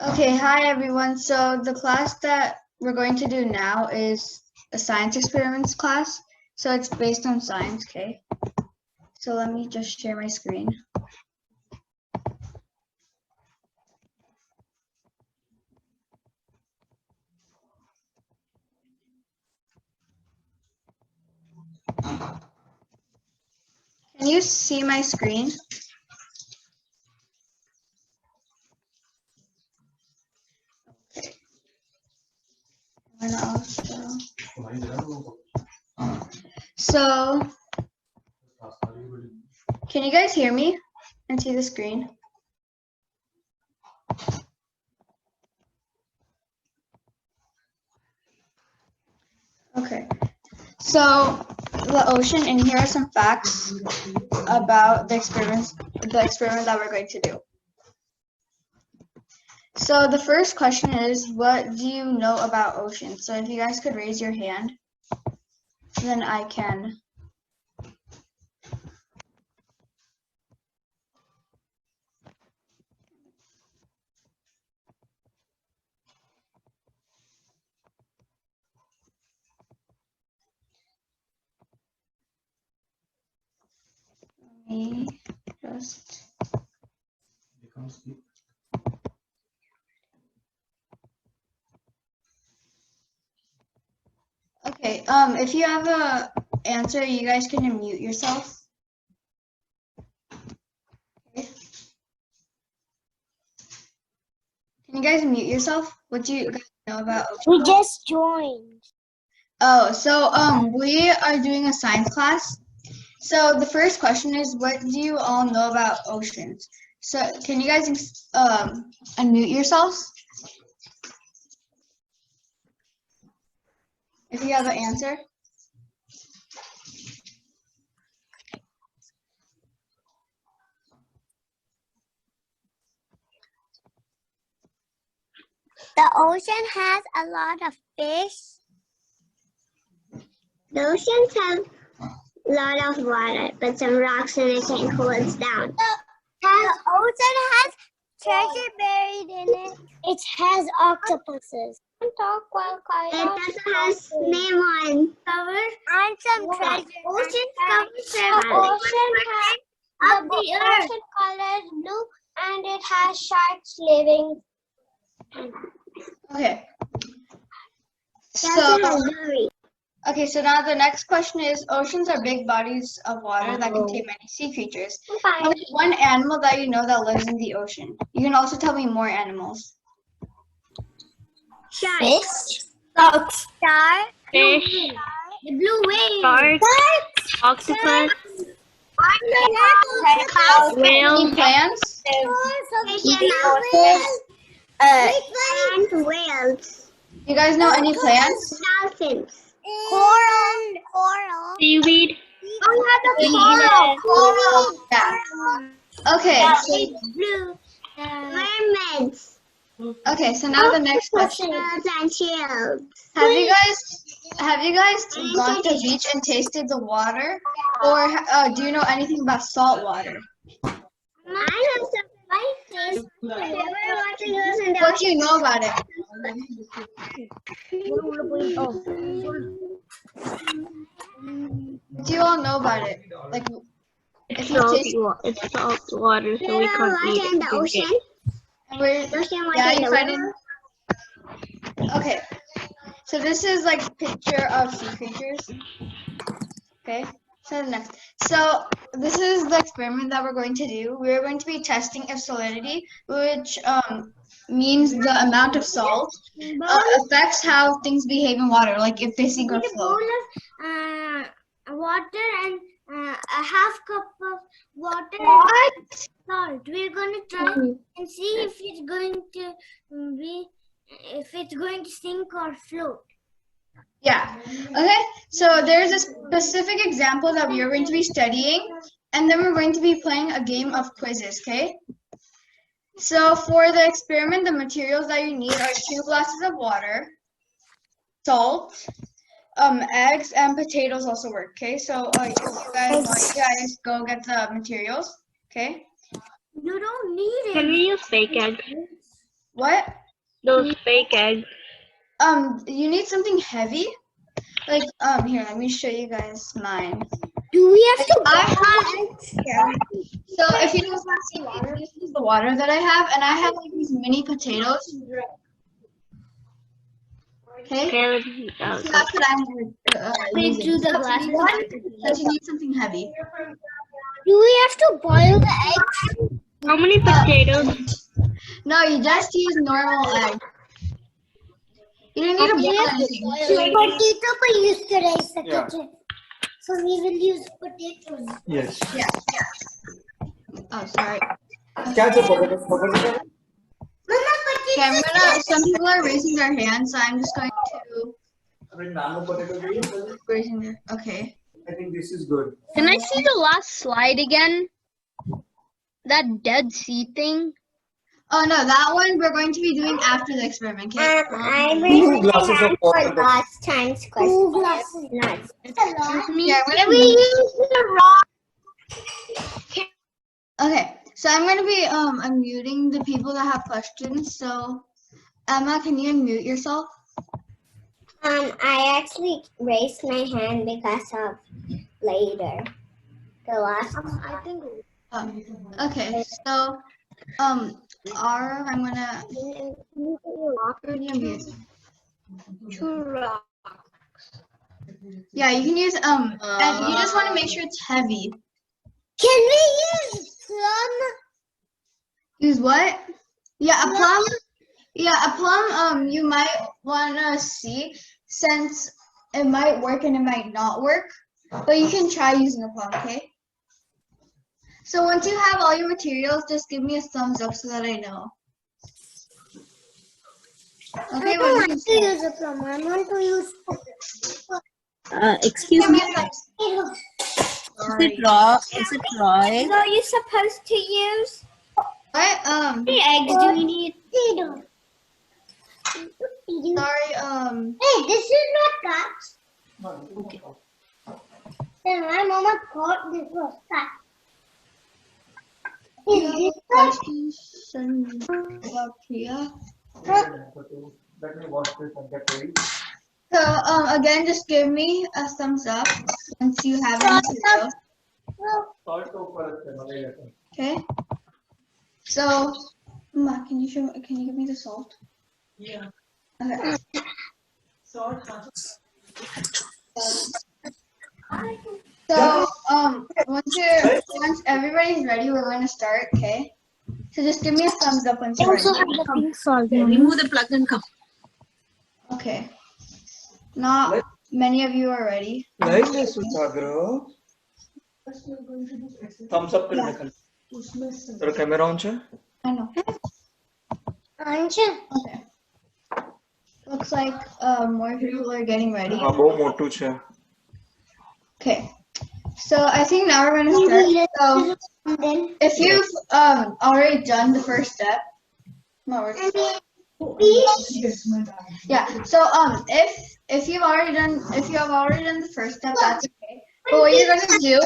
Okay, hi everyone. So the class that we're going to do now is a science experiments class. So it's based on science, okay? So let me just share my screen. Can you see my screen? And also, so can you guys hear me and see the screen? Okay. So the ocean, and here are some facts about the experiment that we're going to do. So the first question is, what do you know about oceans? So if you guys could raise your hand, then I can. Me just. Okay, if you have a answer, you guys can unmute yourself. Okay. Can you guys unmute yourself? What do you guys know about oceans? We just joined. Oh, so we are doing a science class. So the first question is, what do you all know about oceans? So can you guys unmute yourselves? If you have an answer. The ocean has a lot of fish. The oceans have a lot of water, but some rocks and it can cool it down. The ocean has treasure buried in it. It has octopuses. It also has name on cover and some treasure. Ocean covers the ocean has of the ocean color is blue and it has sharks living. Okay. So now the next question is, oceans are big bodies of water that contain many sea creatures. What is one animal that you know that lives in the ocean? You can also tell me more animals. Fish. Sharks. Fish. The blue whale. Sharks. Octopus. Whale. Any plants? And whales. You guys know any plants? Dolphins. Coral. Seaweed. Coral. Yeah. Okay. Blue. Mermaids. Okay. So now the next question. And shields. Have you guys gone to the beach and tasted the water, or do you know anything about salt water? I have some taste. What do you know about it? What do you all know about it? Like, if you taste It's salt water, so we can't eat it. In the ocean. Yeah, you find it. Okay. So this is like a picture of sea creatures. Okay. So next. So this is the experiment that we're going to do. We're going to be testing if salinity, which means the amount of salt, affects how things behave in water, like if they sink or float. Water and a half cup of water. What? Salt. We're going to try and see if it's going to sink or float. Yeah. Okay. So there's a specific example that we are going to be studying, and then we're going to be playing a game of quizzes. Okay. So for the experiment, the materials that you need are 2 glasses of water, salt, eggs, and potatoes also work. Okay. So if you guys go get the materials. Okay. You don't need it. Can we use fake eggs? What? Those fake eggs. You need something heavy. Like, here, let me show you guys mine. Do we have to I buy have, so if you don't want to see water, this is the water that I have, and I have like these mini potatoes. Okay? Okay, So that's what I'm using. the glass. Because you need something heavy. Do we have to boil the eggs? how many potatoes? No, you just use normal egg. You don't need to boil anything. Potato we use to raise the kitchen. So we will use potatoes. Yes. Yeah. Oh, sorry. क्या जो potato? Mama, Okay, I'm gonna. Some people are raising their hands, so I'm just going to raising their. Okay. I think this is good. Can I see the last slide again? That Dead Sea thing? Oh no, that one we're going to be doing after the experiment. Okay. I Two glasses of water. last time's question. 2 glasses. Nice. Excuse me? Yeah, I'm gonna We use the rock. Okay, so I'm going to be unmuting the people that have questions. So, Emma, can you unmute yourself? I actually raised my hand because of later. The last. I think. Okay, so I'm gonna Two rocks. yeah, you can use and you just want to make sure it's heavy. Can we use plum? Use what? Yeah, a plum. Yeah, a plum. You might wanna see since it might work and it might not work, but you can try using a plum. Okay. So once you have all your materials, just give me a thumbs up so that I know. Okay, I don't want to use a plum. I want to use. Excuse give me me, a thumbs. is it raw? Is it raw? egg? Are you supposed to use? What? How many eggs do we need? Sorry. Hey, this is not cut. Okay. Then my mama thought this was cut. You Is have this a question about Priya? Let me wash this and get ready. So again, just give me a thumbs up once you have the material. Salt to ऊपर रखते हैं, मलाई लेते हैं. Okay. So, Ma, can you give me the salt? Yeah. Okay. Salt. So once everybody's ready, we're going to start. Okay. So just give me a thumbs up once you're ready. Remove the plug and come. Okay. Not many of you are ready. Like this, Utagro. Thumbs up करने का. तेरा camera on है? I know. Answer. Okay. Looks like more people are getting ready. हाँ बहुत मोटू है. Okay. So I think now we're going to start. So if you've already done the first step, no, yeah. So if you have already done the first step, that's okay. But what you're gonna do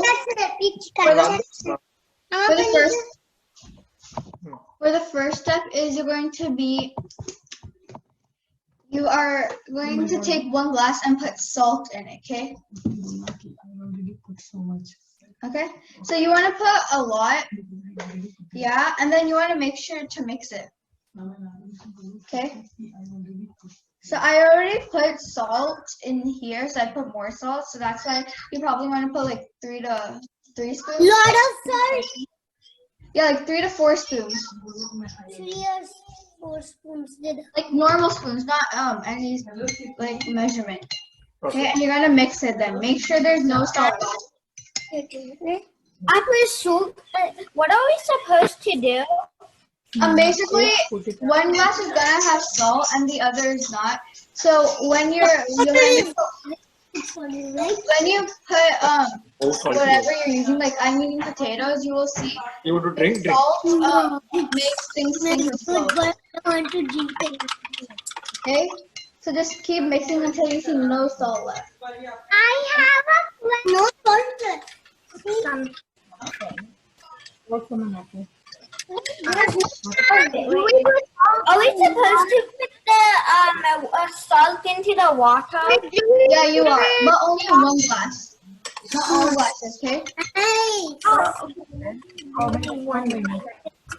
for the first step is you are going to take 1 glass and put salt in it. Okay. Okay. So you want to put a lot, yeah, and then you want to make sure to mix it. Okay. So I already put salt in here, so I put more salt. So that's why you probably want to put like 3 spoons. Lot of salt. Yeah, like 3 to 4 spoons. 3 or 4 spoons. Like normal spoons, not any like measurement. Okay, and you're gonna mix it then. Make sure there's no salt. I put salt. What are we supposed to do? Basically, 1 glass is gonna have salt and the other is not. So when you put whatever you're using, like I'm using potatoes, you will see You want to drink? salt makes things sink with salt. I want to drink it. Okay, so just keep mixing until you see no salt left. I have a no salt. What's the matter? We put Are we supposed to put the salt into the water? Yeah, you are, but only in one glass. Not all glasses, okay? Hey.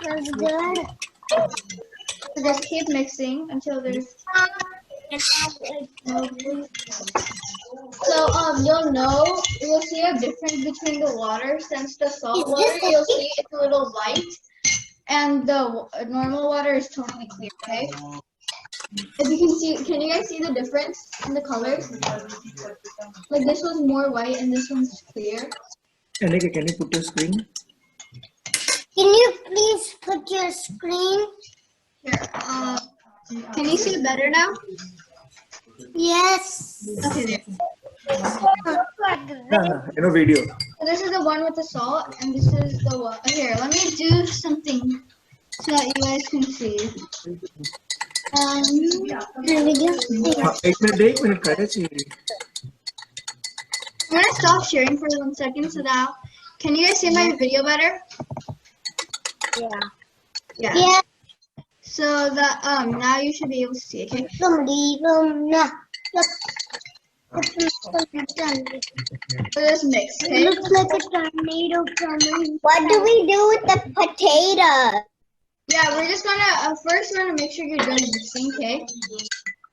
That's good. So just keep mixing until there's. So you'll see a difference between the water. Since the salt water, you'll see it's a little light, and the normal water is totally clear. Okay. If you can see, can you guys see the difference in the colors? Like this one's more white and this one's clear. Annika, can you put your screen? Can you please put your screen? Here. Can you see it better now? Yes. Okay. There. Video. So this is the one with the salt, and this is the one. Here, let me do something so that you guys can see. एक minute करे चाहिए. I'm gonna stop sharing for 1 second so that can you guys see my video better? Yeah. Yeah. So that now you should be able to see. Okay. So this mix. Okay. looks like a tornado coming. What do we do with the potato? Yeah, we're just gonna first we're gonna make sure you're done mixing. Okay.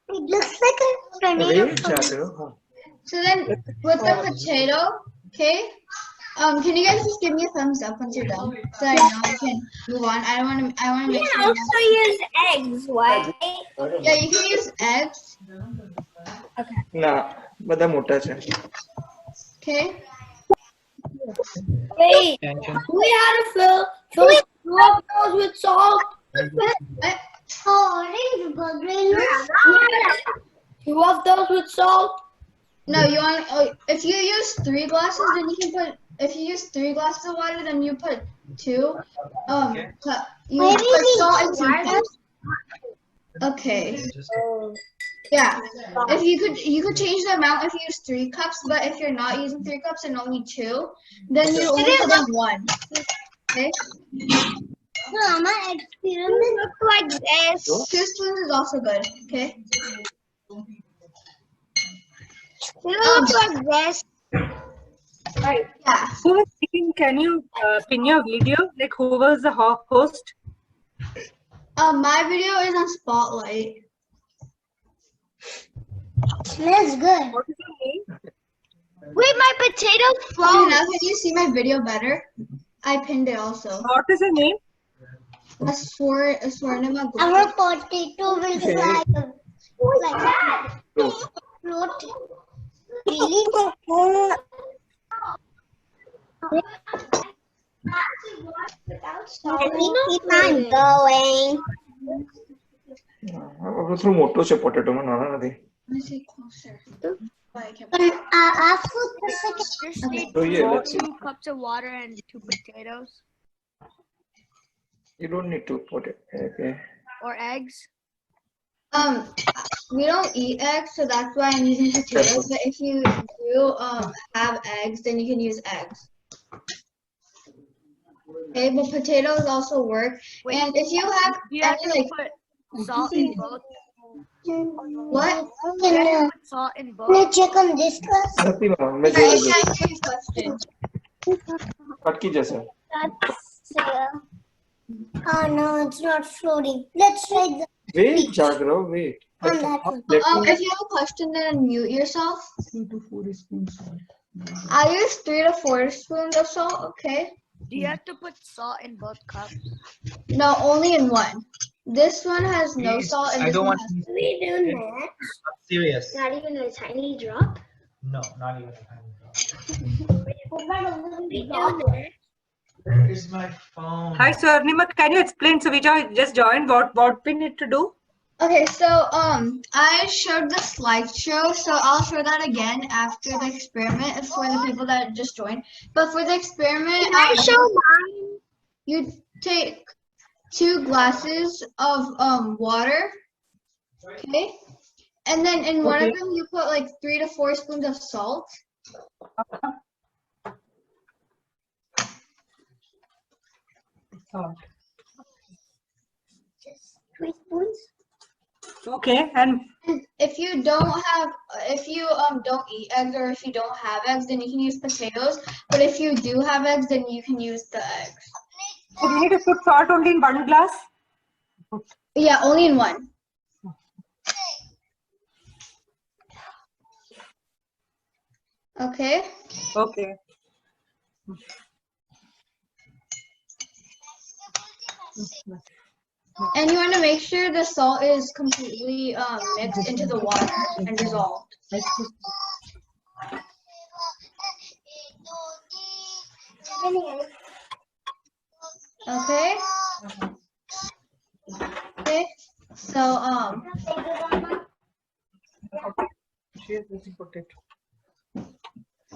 It looks like a tornado coming. So then with the potato, okay. Can you guys just give me a thumbs up once you're done, so I know I can move on. I want to make You sure. can also use eggs, right? Yeah, you can use eggs. ના બધા મોટા છે. Okay. Wait, we had to fill 2 of those with salt. Oh, it's bugging. 2 of those with salt. No, you want. If you use 3 glasses, then you can put. If you use 3 glasses of water, then you put 2. You put salt and 2 cups. Okay. Yeah. If you could change the amount if you use 3 cups, but if you're not using 3 cups and only 2, then you only put in 1. Okay. Mama, experiment look like this. 2 spoons is also good. Okay. It looks like this. Right. Yeah. Who was speaking? Can you pin your video? Like who was the host? My video is on Spotlight. Smells good. What is your name? Wait, my potatoes Okay, flown. now can you see my video better? I pinned it also. What is your name? Swarnima Gupta. Our potato will fly like float. Really? Keep on going. થોડું મોટો છે potato માં નાના નથી. Let me see closer. After the second. So yeah, let's see. 2 cups of water and 2 potatoes You don't need to put it. Okay. or eggs. We don't eat eggs, so that's why I'm using potatoes. But if you do have eggs, then you can use eggs. Okay, but potatoes also work. Wait, And if you have You have any to like put salt in both. what? Put salt in Can you both. check on this class? નથી માં મેં Sorry, જોયું I can't hear your question. અટકી જશે. Oh no, it's not floating. Let's try the Wait, Jagrav, wait. on that one. If you have a question, then unmute yourself. 3 to 4 spoons salt. I use 3 to 4 spoons of salt. Okay. Do you have to put salt in both cups? No, only in one. This one has no Please, salt, and I this don't one want has. to We do next. serious. Not even a tiny drop. No, not even a tiny drop. We do next. Where is my phone? Hi Swarnima, can you explain? So we just joined. What we need to do? Okay, so I showed the slideshow, so I'll show that again after the experiment for the people that just joined. But for the experiment, I show mine. you take 2 glasses of water, okay, and then in one of them you put like 3 to 4 spoons of salt. 3 spoons. Okay, and If you don't eat eggs, or if you don't have eggs, then you can use potatoes. But if you do have eggs, then you can use the eggs. so we need to put salt only in 1 glass. Yeah, only in one. Okay. Okay. And you want to make sure the salt is completely mixed into the water and dissolved. Okay. Okay. So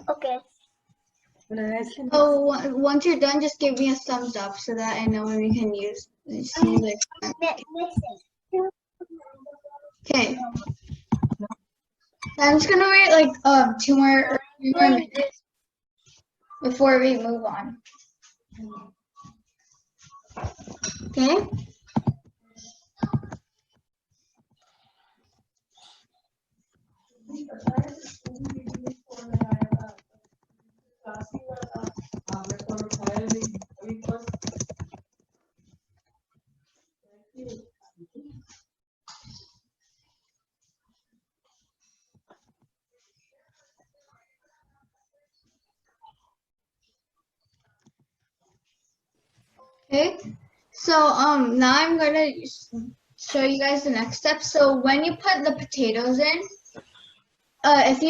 Okay. once you're done, just give me a thumbs up so that I know when we can use. See, like, okay. I'm just gonna wait like 3 more minutes before we move on. Okay. Okay, so now I'm gonna show you guys the next step. So when you put the potatoes in, when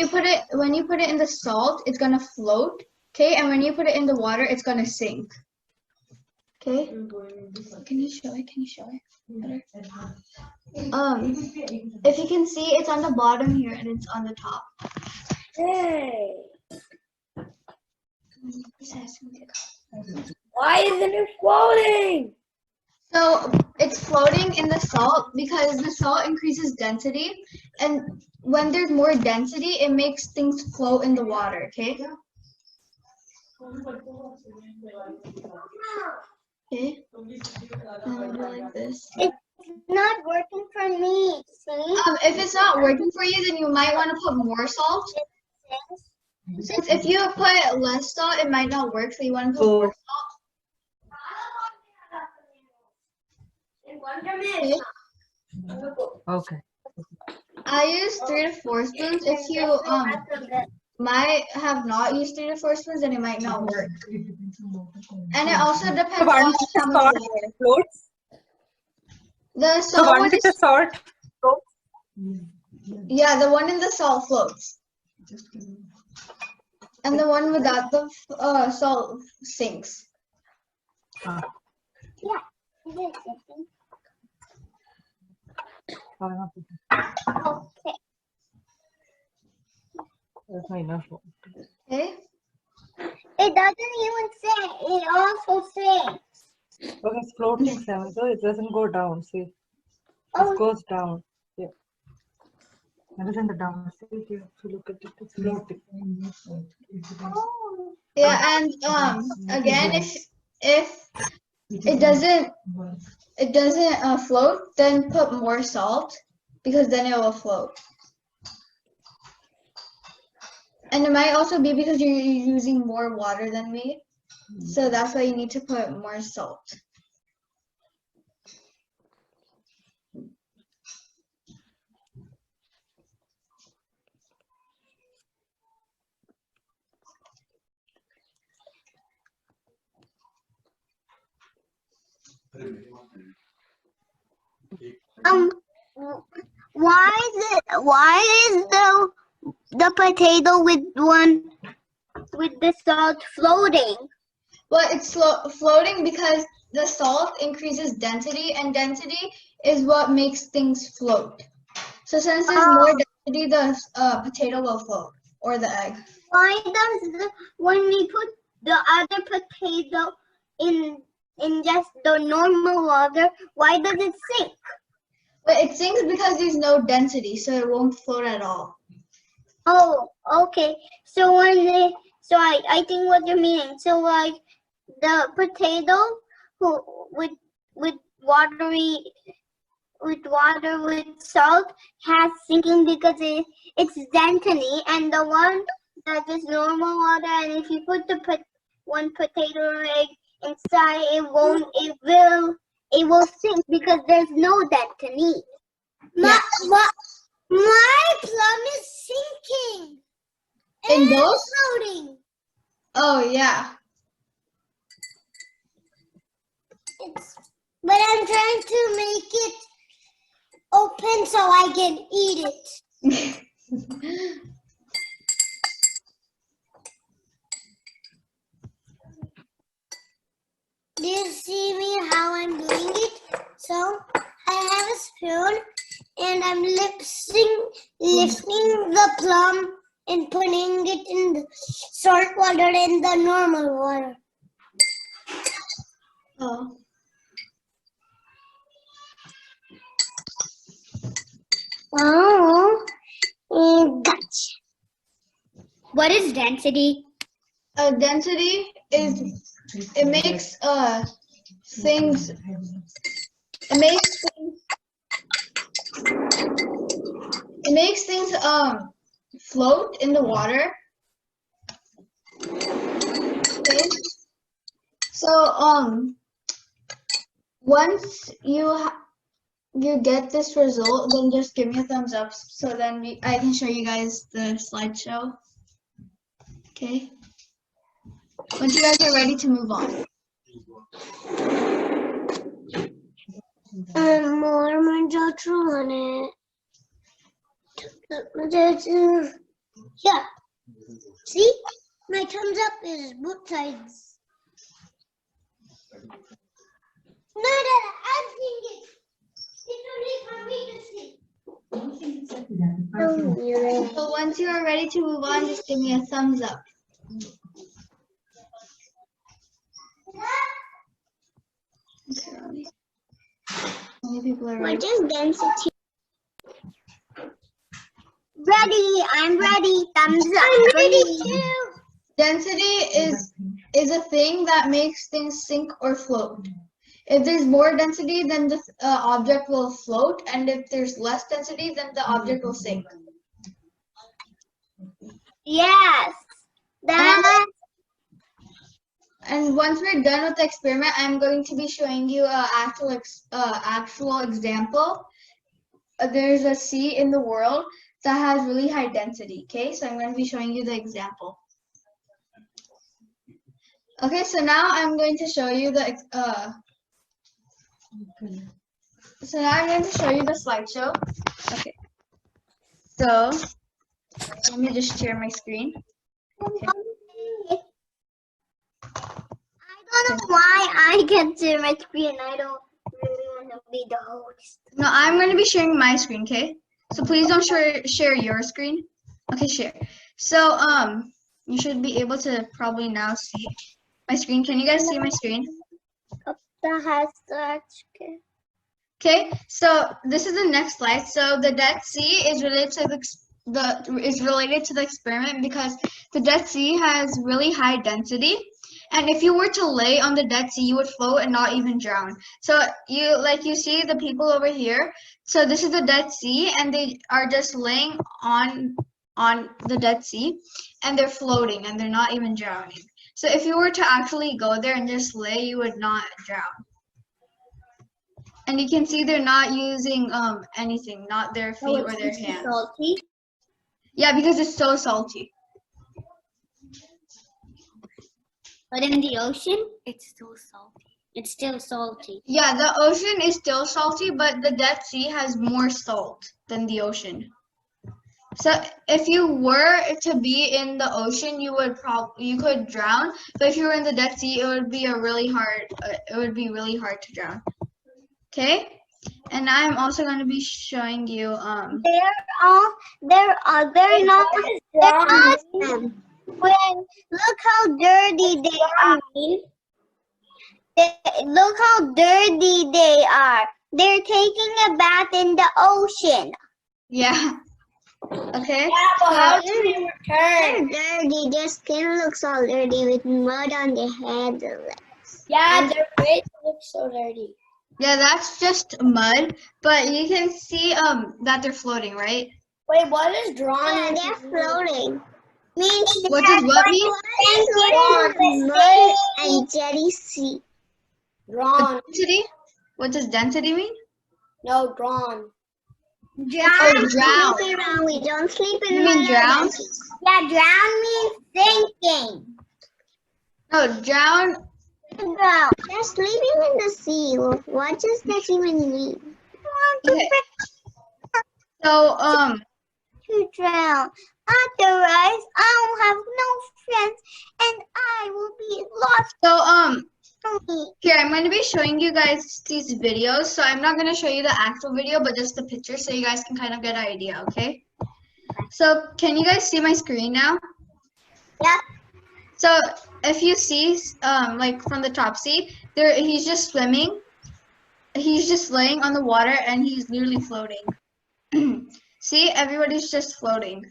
you put it in the salt, it's gonna float. Okay, and when you put it in the water, it's gonna sink. Okay, can you show it? Can you show it better? If you can see, it's on the bottom here and it's on the top. Hey. Why isn't it floating? So it's floating in the salt because the salt increases density, and when there's more density, it makes things float in the water. Okay. Okay. Like this. It's not working for me. See? If it's not working for you, then you might want to put more salt. Since if you put less salt, it might not work. So you want to put more salt. Okay. I use 3 to 4 spoons. If you might have not used 3 to 4 spoons, then it might not work. And it also depends on how much water. Floats. The So salt one one with the is, salt floats. yeah, the one in the salt floats. And the one without the salt sinks. Yeah. Okay. That's not enough. Okay. It doesn't even sink. It also sinks. Okay, it's floating, Sam, so it doesn't go down. See, Oh. it goes down. Yeah. It is in the down. See, if you look at it, it's floating. Oh. Yeah, and again, if it doesn't float, then put more salt because then it will float. And it might also be because you're using more water than me, so that's why you need to put more salt. Why is the potato with the salt floating? Well, it's floating because the salt increases density, and density is what makes things float. So since there's more density, the potato will float, or the egg. Why does when we put the other potato in just the normal water, why does it sink? But it sinks because there's no density, so it won't float at all. Oh, okay. So I think what you mean. So like the potato with watery with water with salt has sinking because it's density, and the one that is normal water, and if you put one potato or egg inside, it will sink because there's no density. Yeah. My plum is sinking. In those? Floating. Oh yeah. But I'm trying to make it open so I can eat it. Do you see me how I'm doing it? So I have a spoon and I'm lifting the plum and putting it in the salt water and the normal water. Oh. Oh, gotcha. What is density? Density is it makes things float in the water. Okay. So once you get this result, then just give me a thumbs up so then I can show you guys the slideshow. Okay. Once you guys are ready to move on. More manjatru on it. Yeah. See? My thumbs up is both sides. No, I'm seeing it. It's only for me to see. So once you are ready to move on, just give me a thumbs up. Okay. Many people are ready. What is density? Ready, I'm ready. Thumbs up. I'm ready too. Density is a thing that makes things sink or float. If there's more density, then the object will float, and if there's less density, then the object will sink. Yes. And once we're done with the experiment, I'm going to be showing you an actual example. There's a sea in the world that has really high density. Okay, so I'm going to be showing you the example. Okay, so now I'm going to show you the slideshow. Okay. So let me just share my screen. Okay. I don't know why I can share my screen. I don't really want to be the host. No, I'm going to be sharing my screen, okay? So please don't share your screen. Okay, share. So you should be able to probably now see my screen. Can you guys see my screen? Gupta has that. Okay, so this is the next slide. So the Dead Sea is related to the experiment because the Dead Sea has really high density, and if you were to lay on the Dead Sea, you would float and not even drown. So you see the people over here. So this is the Dead Sea, and they are just laying on the Dead Sea, and they're floating and they're not even drowning. So if you were to actually go there and just lay, you would not drown. And you can see they're not using anything, not their feet or their hands. Salty. Yeah, because it's so salty. But in the ocean, it's still salty. It's still salty. Yeah, the ocean is still salty, but the Dead Sea has more salt than the ocean. So if you were to be in the ocean, you could drown. But if you were in the Dead Sea, it would be really hard to drown. Okay, and I'm also going to be showing you They're not look how dirty they are. Look how dirty they are. They're taking a bath in the ocean. yeah. Okay. Yeah, but how do they return? They're dirty. Their skin looks all dirty with mud on their heads and legs. Yeah, their face looks so dirty. Yeah, that's just mud, but you can see that they're floating, right? Wait, what is drawn? Yeah, they're floating. Means What does what mean? floating mud and jetty sea. Drawn. Density? What does density mean? No, drawn. Oh, drown. Sleep around. We don't sleep in You mean drown? Yeah, drown means sinking. No, drown. They're sleeping in the sea. What does that even mean? Okay. So To drown. Otherwise, I will have no friends, and I will be lost. Here, I'm going to be showing you guys these videos. So I'm not going to show you the actual video, but just the picture so you guys can kind of get an idea, okay? So can you guys see my screen now? Yeah. So if you see, like from the top, see, he's just swimming. He's just laying on the water and he's literally floating. See, everybody's just floating.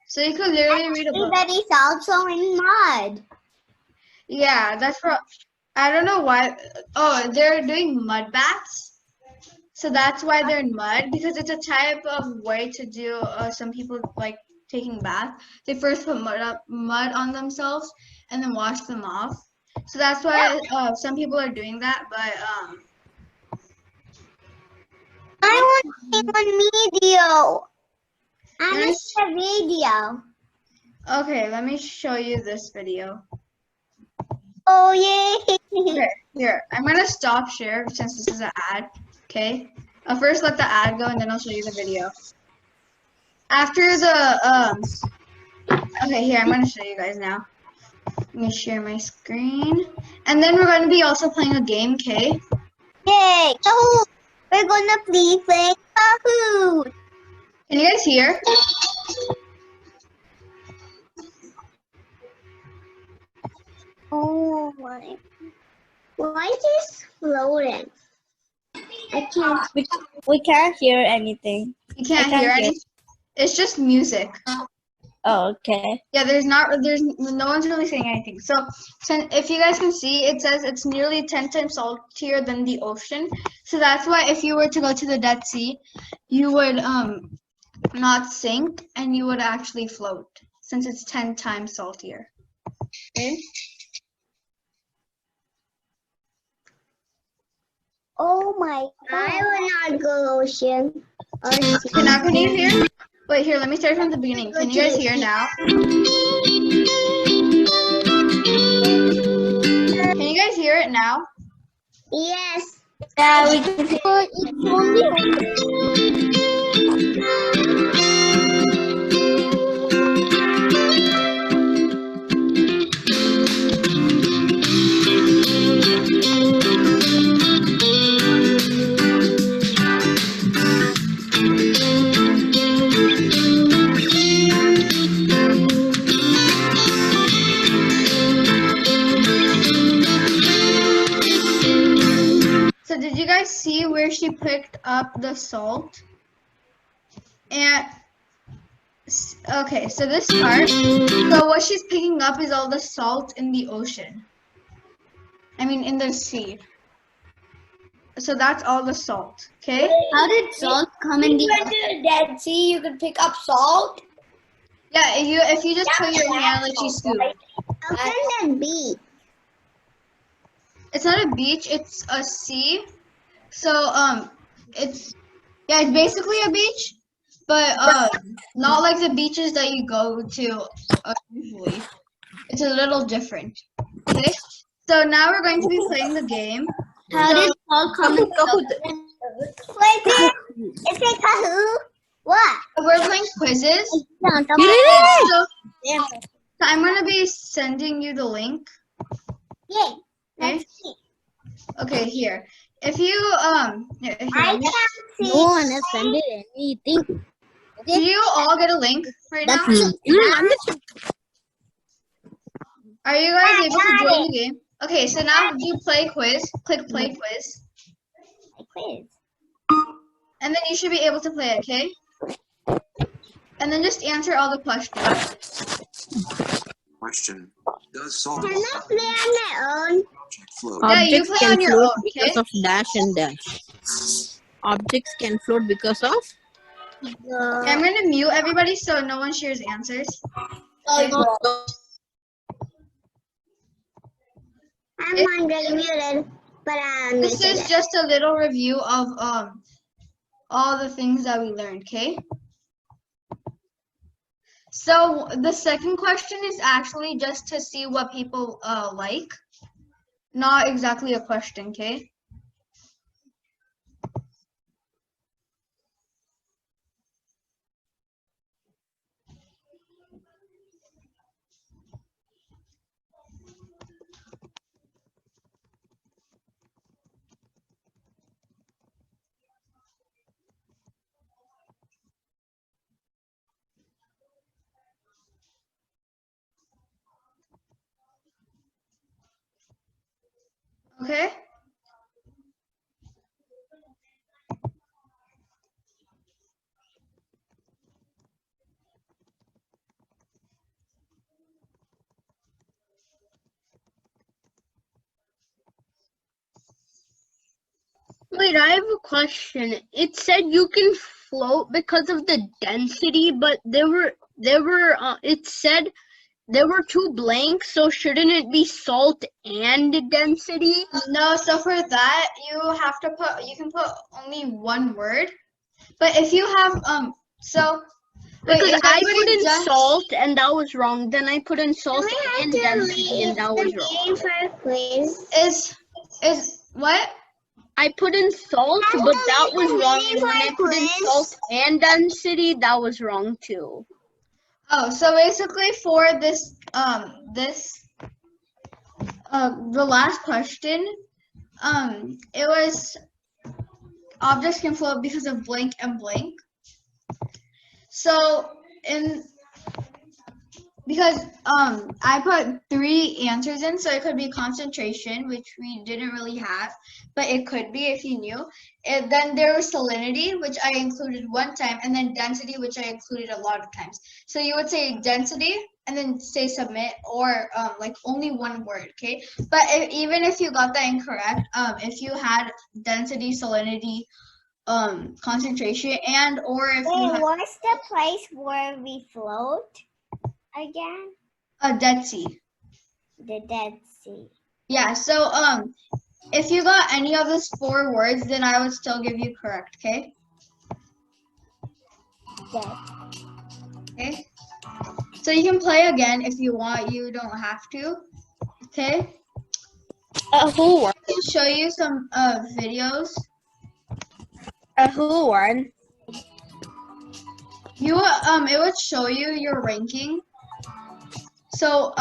So you could literally read a book. Everybody's also in mud. Yeah, that's for, I don't know why. Oh, they're doing mud baths. So that's why they're in mud, because it's a type of way to do, some people like taking bath. They first put mud on themselves and then wash them off. So that's why some people are doing that, but I want to see one video. I want to see a video. okay, let me show you this video. Oh, yeah. Here, I'm gonna stop share since this is an ad. Okay, I'll first let the ad go and then I'll show you the video. After the okay, here I'm gonna show you guys now. Let me share my screen, and then we're gonna be also playing a game. Okay. Yay! Kahoot! We're gonna play Kahoot! Can you guys hear? Oh my. Why is this floating? I can't. We can't hear anything. You can't hear anything. It's just music. Oh, okay. Yeah, there's no one's really saying anything. So if you guys can see, it says it's nearly 10 times saltier than the ocean. So that's why if you were to go to the Dead Sea, you would not sink and you would actually float, since it's 10 times saltier. Okay. Oh my God. I will not go ocean. Now can you hear? Wait, here, let me start from the beginning. Can you guys hear now? Can you guys hear it now? Yes. Yeah, we can hear it. So did you guys see where she picked up the salt? And okay, so this part, so what she's picking up is all the salt in the ocean. I mean in the sea. So that's all the salt, okay? How did salt come in the When you went to the Dead Sea, you could pick up salt. Yeah, if you just put your hand like she scooped. How can that be? It's not a beach, it's a sea. So it's basically a beach, but not like the beaches that you go to usually. It's a little different. Okay. So now we're going to be playing the game. How did salt come in the Wait, it's a Kahoot. What? We're playing quizzes. You So I'm gonna be sending you the link. Yay. Okay. Let's see. Okay, here. If you here, I can't see. No one has sent it anything. do you all get a link right now? Are you guys able to join the game? Okay, so now do play quiz. Click play quiz. Quiz. And then you should be able to play it, okay? And then just answer all the questions. Question. Cannot play on my own. Yeah, you Objects play can on your float own, because okay? of dash and dash. Objects can float because of Okay, I'm gonna mute everybody so no one shares answers. Okay? I'm already muted, but I'm This is just a little review of all the things that we learned, okay? So the second question is actually just to see what people like, not exactly a question, okay? Okay? Wait, I have a question. It said you can float because of the density, but it said there were two blanks, so shouldn't it be salt and density? No, so for that you can put only one word. But if you have Because is I put everybody in just salt and that was wrong. Then I put in salt we have and to density leave and that the was wrong. meeting for a quiz. is what? I put in salt, Have but to that leave was the wrong. meeting And when for I a put in quiz. salt and density, that was wrong too. Oh, so basically for this the last question, it was objects can float because of blank and blank. So because I put 3 answers in, so it could be concentration, which we didn't really have, but it could be if you knew. And then there was salinity, which I included one time, and then density, which I included a lot of times. So you would say density and then say submit, or like only one word, okay? But even if you got that incorrect, if you had density, salinity, concentration, and or if you had What's the place where we float again? a Dead Sea. The Dead Sea. Yeah, so if you got any of those 4 words, then I would still give you correct, okay? Okay. So you can play again if you want, you don't have to. Okay? Who won? I'll show you some videos. Who won? You it would show you your ranking. So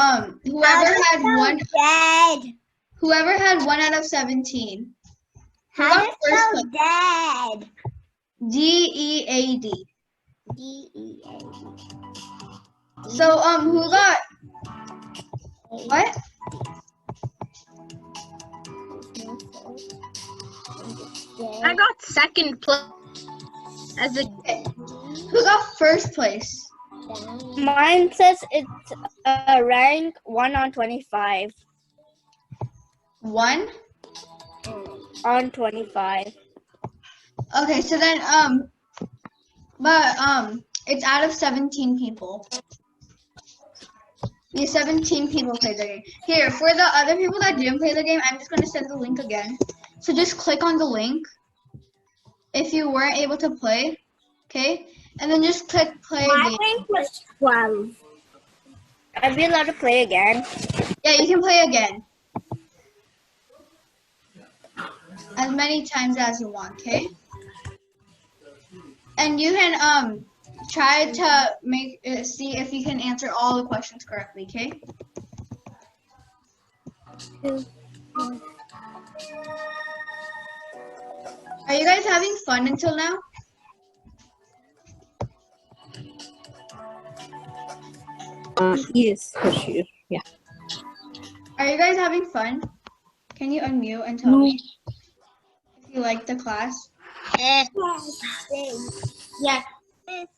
whoever had one out of 17. Who How got to first spell place? dead? DEAD. D-E-A-D. So who got what? I got second place as a Who got first place? Mine says it's rank 1 on 25. 1? On 25. Okay, so then but it's out of 17 people. Yeah, 17 people played the game. Here, for the other people that didn't play the game, I'm just gonna send the link again. So just click on the link if you weren't able to play, okay? And then just click play My game. rank was 12. Are we allowed to play again? Yeah, you can play again. As many times as you want, okay? And you can try to make see if you can answer all the questions correctly, okay? Are you guys having fun until now? yes, for sure. Yeah. Are you guys having fun? Can you unmute and tell me if you like the class? Yes.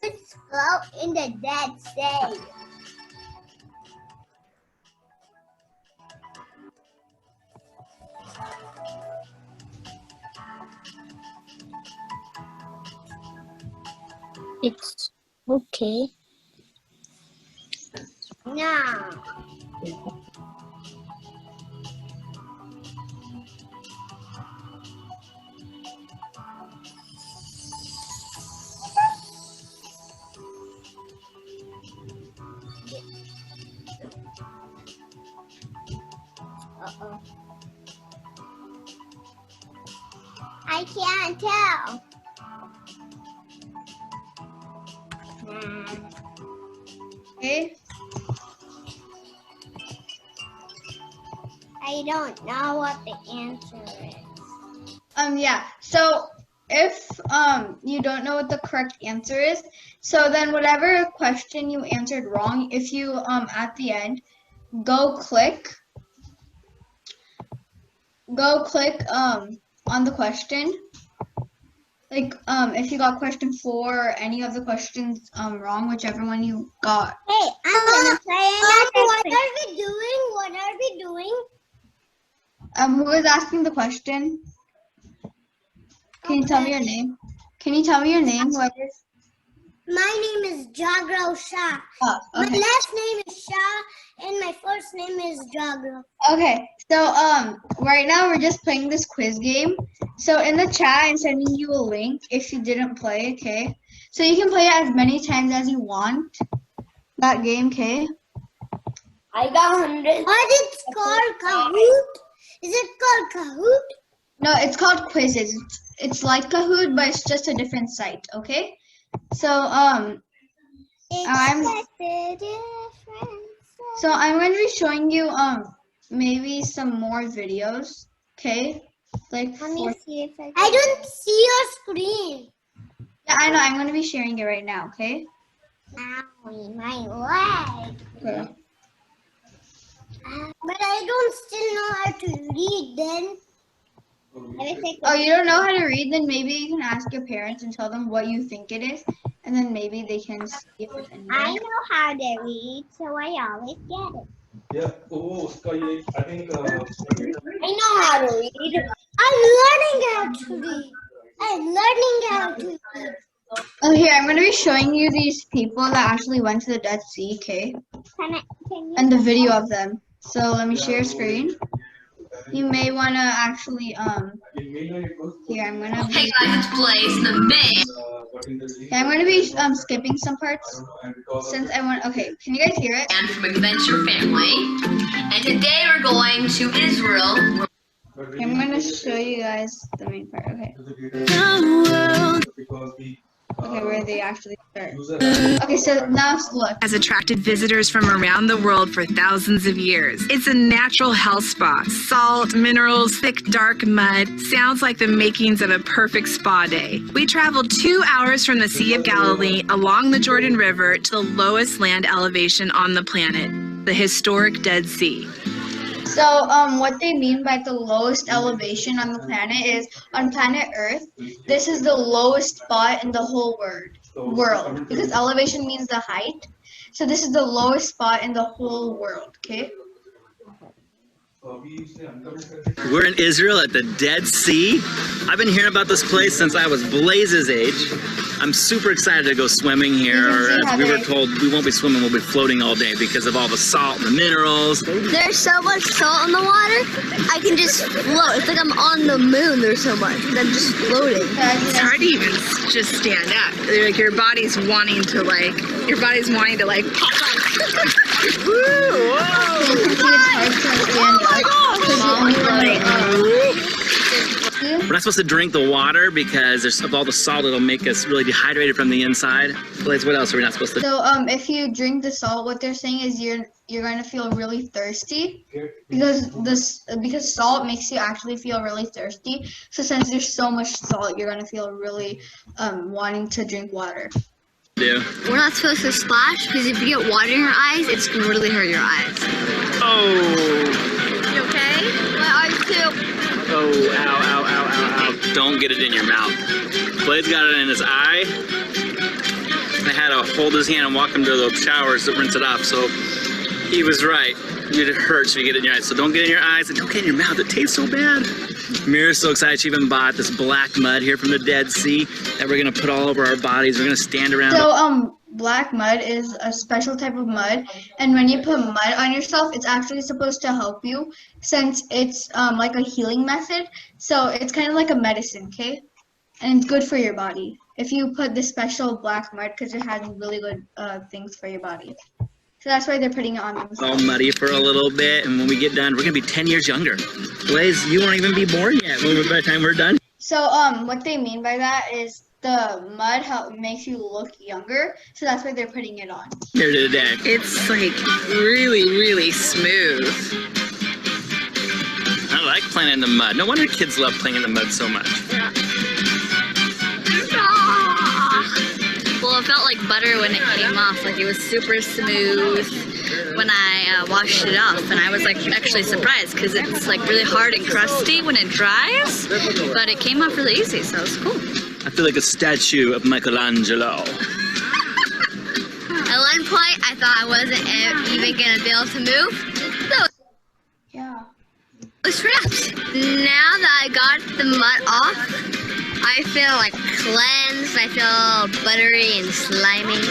Let's go in the Dead Sea. It's okay. No. Uh-oh. I can't tell. Okay. I don't know what the answer is. Yeah. So if you don't know what the correct answer is, so then whatever question you answered wrong, if you at the end go click on the question. Like if you got question 4 or any of the questions wrong, whichever one you got. Hey, I'm gonna play what are we doing? What are we doing? Who is asking the question? Can you tell me your name? Can you tell me your name, whoever? My name is Jagro Shah. Oh, okay. My last name is Shah, and my first name is Jagro. Okay, so right now we're just playing this quiz game. So in the chat, I'm sending you a link if you didn't play, okay? So you can play it as many times as you want. That game, okay? I got 100. What is it called? Kahoot? Is it called Kahoot? No, it's called quizzes. It's like Kahoot, but it's just a different site, okay? So I'm going to be showing you maybe some more videos, okay? Like Let me see if I don't see your screen. yeah, I know. I'm going to be sharing it right now, okay? Owie, my leg. Okay. But I don't still know how to read then. Oh, you don't know how to read? Then maybe you can ask your parents and tell them what you think it is, and then maybe they can see if it's in there. I know how to read, so I always get it. Yeah. Oh, I think. I know how to read. I'm learning how to read. I'm learning how to read. Oh, here, I'm going to be showing you these people that actually went to the Dead Sea, okay? Can you? And the video of them. So let me share screen. You may want to actually, here, I'm going to be... Hey guys, it's Blaze, the main. Yeah, I'm going to be skipping some parts since I want... Okay, can you guys hear it? And from Adventure Family. And today we're going to Israel. I'm going to show you guys the main part, okay? Okay, where they actually start. Okay, so now look. Has attracted visitors from around the world for thousands of years. It's a natural health spa. Salt, minerals, thick, dark mud. Sounds like the makings of a perfect spa day. We traveled 2 hours from the Sea of Galilee along the Jordan River to the lowest land elevation on the planet, the historic Dead Sea. So what they mean by the lowest elevation on the planet is on planet Earth, this is the lowest spot in the whole world because elevation means the height. So this is the lowest spot in the whole world, okay? We're in Israel at the Dead Sea. I've been hearing about this place since I was Blaze's age. I'm super excited to go swimming here. As we were told, we won't be swimming, we'll be floating all day because of all the salt and the minerals. There's so much salt in the water, I can just float. It's like I'm on the moon, there's so much. I'm just floating. It's hard to even just stand up. Like your body's wanting to like pop up. Woo, We're not supposed to drink the water because there's of all the salt, it'll make us really dehydrated from the inside. Blaze, what else are we not supposed to? So if you drink the salt, what they're saying is you're going to feel really thirsty because salt makes you actually feel really thirsty. So since there's so much salt, you're going to feel really wanting to drink water. Do. We're not supposed to splash because if you get water in your eyes, it's going to really hurt your eyes. Oh. You okay? My eyes too. Oh, ow, ow, ow, ow, ow. Don't get it in your mouth. Blaze got it in his eye. I had to hold his hand and walk him to the showers to rinse it off. So He was right. It hurts when you get it in your eyes. So don't get it in your eyes and don't get it in your mouth. It tastes so bad. Mira's so excited she even bought this black mud here from the Dead Sea that we're gonna put all over our bodies. We're gonna stand around. So black mud is a special type of mud, and when you put mud on yourself, it's actually supposed to help you since it's like a healing method. So it's kind of like a medicine, okay? And it's good for your body if you put this special black mud because it has really good things for your body. So that's why they're putting it on themselves. All muddy for a little bit, and when we get done, we're gonna be 10 years younger. Blaze, you won't even be born yet by the time we're done. So what they mean by that is the mud makes you look younger, so that's why they're putting it on. Here today. It's like really, really smooth. I like playing in the mud. No wonder kids love playing in the mud so much. Yeah. Well, it felt like butter when it came off. Like it was super smooth when I washed it off, and I was like actually surprised because it's like really hard and crusty when it dries, but it came off really easy, so it was cool. I feel like a statue of Michelangelo. At one point, I thought I wasn't even gonna be able to move, so yeah, it was trapped. Now that I got the mud off, I feel like cleansed. I feel buttery and slimy.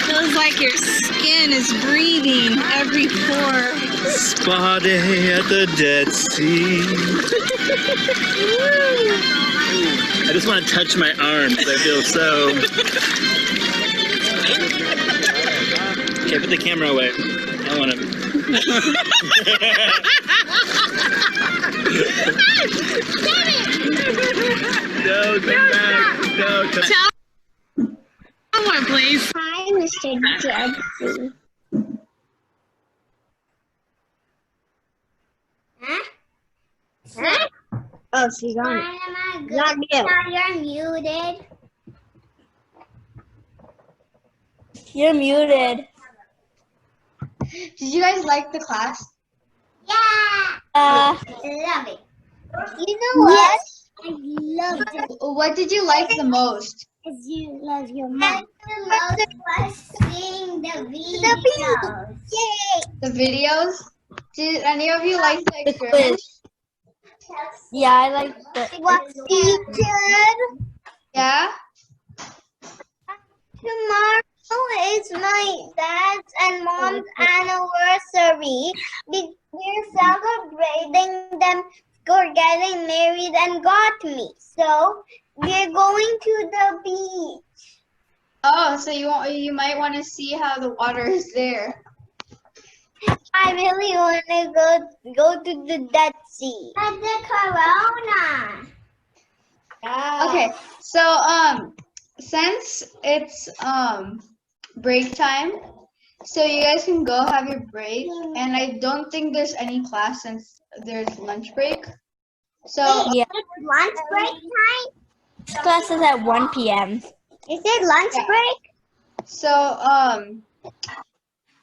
Feels like your skin is breathing every pore. Spa day at the Dead Sea. I just want to touch my arms. I feel so... Okay, put the camera away. I want to... No, come back. No, come back. Come on, please. Hi, Mr. Judson. Huh? Oh, she's on it. Not you. You're muted. You're muted. Did you guys like the class? Yeah. Love it. You know what? I love it. What did you like the most? Because you love your mom. I love watching the videos. Yay! The videos? Did any of you like the experiment? Yeah, I like the. What's YouTube? Yeah? Tomorrow is my dad's and mom's anniversary. We're celebrating them for getting married and got me. So we're going to the beach. Oh, so you might want to see how the water is there. I really want to go to the Dead Sea. At the Corona. Yeah. Okay, so since it's break time, so you guys can go have your break, and I don't think there's any class since there's lunch break. So yeah, lunch break time. Class is at 1 p.m. Is it lunch break? So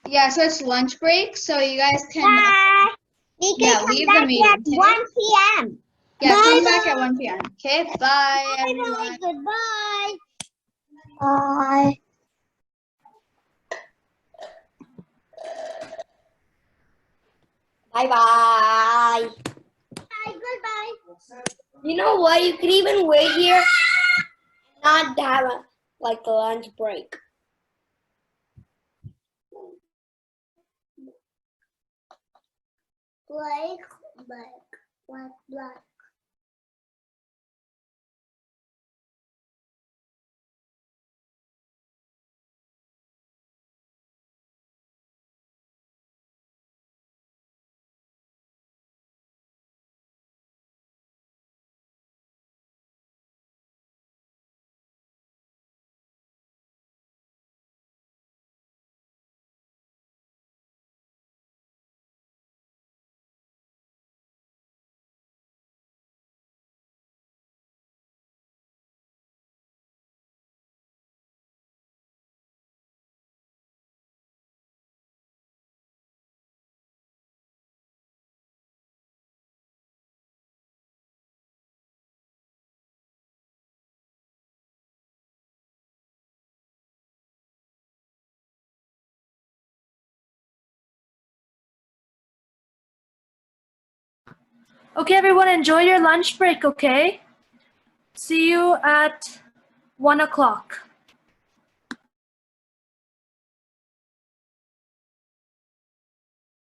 yeah, so it's lunch break, so you guys can we can leave come the back meeting at 1 p.m. Yeah, Bye. come back at 1 p.m. Okay, bye everyone. Goodbye. Bye. Bye bye. Bye. Goodbye. You know what? You could even wait here and not have a lunch break. Black. Okay, everyone, enjoy your lunch break, okay? See you at 1 o'clock.